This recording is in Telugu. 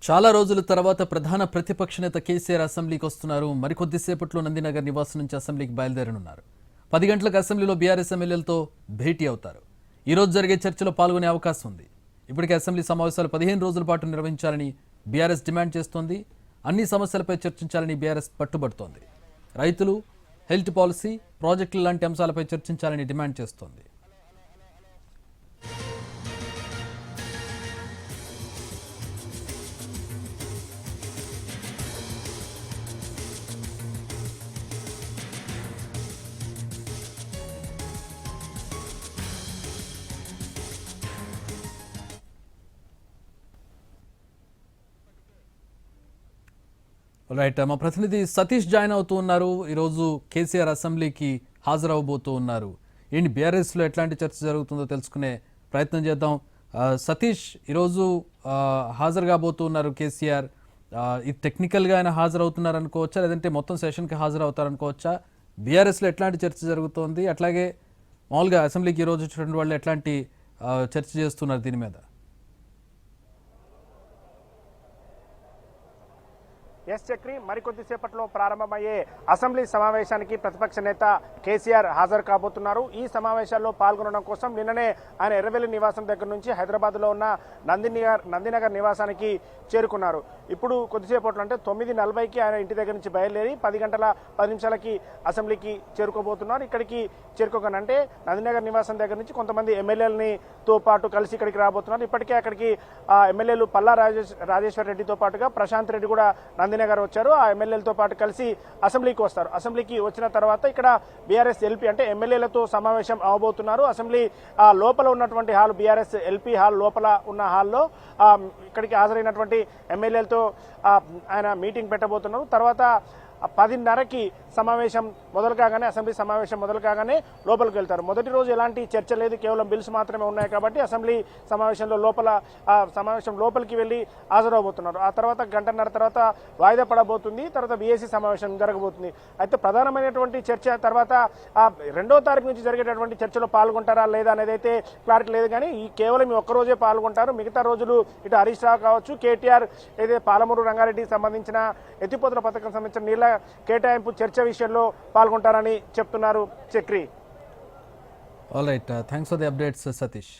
చాలా రోజుల తర్వాత ప్రధాన ప్రతిపక్ష నేత కేసీఆర్ అసెంబ్లీకి వస్తున్నారు. మరికొద్దిసేపట్లో నందినగర్ నివాసం నుంచి అసెంబ్లీకి బయలుదేరనున్నారు. 10 గంటలకు అసెంబ్లీలో బీఆర్ఎస్ ఎమ్మెల్యేలతో భేటీ అవుతారు. ఈ రోజు జరిగే చర్చలో పాల్గొనే అవకాశం ఉంది. ఇప్పటికే అసెంబ్లీ సమావేశాలు 15 రోజుల పాటు నిర్వహించాలని బీఆర్ఎస్ డిమాండ్ చేస్తోంది. అన్ని సమస్యలపై చర్చించాలని బీఆర్ఎస్ పట్టుబడుతోంది. రైతులు, హెల్త్ పాలసీ, ప్రాజెక్టులు లాంటి అంశాలపై చర్చించాలని డిమాండ్ చేస్తోంది. రైట్, మా ప్రతినిధి సతీష్ జాయిన్ అవుతూ ఉన్నారు. ఈరోజు కేసీఆర్ అసెంబ్లీకి హాజరవబోతూ ఉన్నారు. ఏంటి బీఆర్ఎస్లో ఎట్లాంటి చర్చ జరుగుతుందో తెలుసుకునే ప్రయత్నం చేద్దాం. సతీష్, ఈరోజు హాజరు కాబోతూ ఉన్నారు కేసీఆర్. ఇది టెక్నికల్గా ఆయన హాజరవుతున్నారు అనుకోవచ్చా, లేదంటే మొత్తం సెషన్కి హాజరవుతారనుకోవచ్చా? బీఆర్ఎస్లో ఎట్లాంటి చర్చ జరుగుతోంది, అట్లాగే మామూలుగా అసెంబ్లీకి ఈరోజు వచ్చినటువంటి వాళ్ళు ఎట్లాంటి చర్చ చేస్తున్నారు దీని మీద? ఎస్ చక్రి, మరికొద్దిసేపట్లో ప్రారంభమయ్యే అసెంబ్లీ సమావేశానికి ప్రతిపక్ష నేత కేసీఆర్ హాజరు కాబోతున్నారు. ఈ సమావేశాల్లో పాల్గొనడం కోసం నిన్ననే ఆయన ఎర్రవెల్లి నివాసం దగ్గర నుంచి హైదరాబాద్లో ఉన్న నందినగర్ నివాసానికి చేరుకున్నారు. ఇప్పుడు కొద్దిసేపట్లో అంటే 9:40కి ఆయన ఇంటి దగ్గర నుంచి బయలుదేరి 10 గంటల 10 నిమిషాలకి అసెంబ్లీకి చేరుకోబోతున్నారు. ఇక్కడికి చేరుకోగానంటే నందినగర్ నివాసం దగ్గర నుంచి కొంతమంది ఎమ్మెల్యేలతో పాటు కలిసి ఇక్కడికి రాబోతున్నారు. ఇప్పటికే అక్కడికి ఎమ్మెల్యేలు పల్లా రాజేశ్వర్ రెడ్డితో పాటుగా ప్రశాంత్ రెడ్డి కూడా నందినగర్ వచ్చారు. ఆ ఎమ్మెల్యేలతో పాటు కలిసి అసెంబ్లీకి వస్తారు. అసెంబ్లీకి వచ్చిన తర్వాత ఇక్కడ బీఆర్ఎస్ ఎల్పీ అంటే ఎమ్మెల్యేలతో సమావేశం అవబోతున్నారు. అసెంబ్లీ లోపల ఉన్నటువంటి హాల్, బీఆర్ఎస్ ఎల్పీ హాల్ లోపల ఉన్న హాల్లో ఇక్కడికి హాజరైనటువంటి ఎమ్మెల్యేలతో ఆయన మీటింగ్ పెట్టబోతున్నారు. తర్వాత 10:30కి సమావేశం మొదలు కాగానే, అసెంబ్లీ సమావేశం మొదలు కాగానే లోపలికి వెళ్తారు. మొదటి రోజు ఎలాంటి చర్చ లేదు, కేవలం బిల్స్ మాత్రమే ఉన్నాయి కాబట్టి అసెంబ్లీ సమావేశంలో సమావేశం లోపలికి వెళ్ళి హాజరవబోతున్నారు. ఆ తర్వాత 1:30 తర్వాత వాయిదా పడబోతుంది. తర్వాత బీఏసీ సమావేశం జరగబోతుంది. అయితే ప్రధానమైనటువంటి చర్చ తర్వాత 2వ తారీఖు నుంచి జరిగేటటువంటి చర్చలో పాల్గొంటారా లేదా అనేది అయితే క్లారిటీ లేదు. కానీ కేవలం ఈ ఒక్కరోజే పాల్గొంటారు. మిగతా రోజులు ఇటు హరీష్ రావు కావచ్చు, కేటీఆర్ ఏదైతే పాలమూరు రంగారెడ్డికి సంబంధించిన ఎత్తిపోతల పథకం సంబంధించిన నీళ్ల కేటాయింపు చర్చ విషయంలో పాల్గొంటారని చెప్తున్నారు. Chakri. All right, thanks for the updates Satish.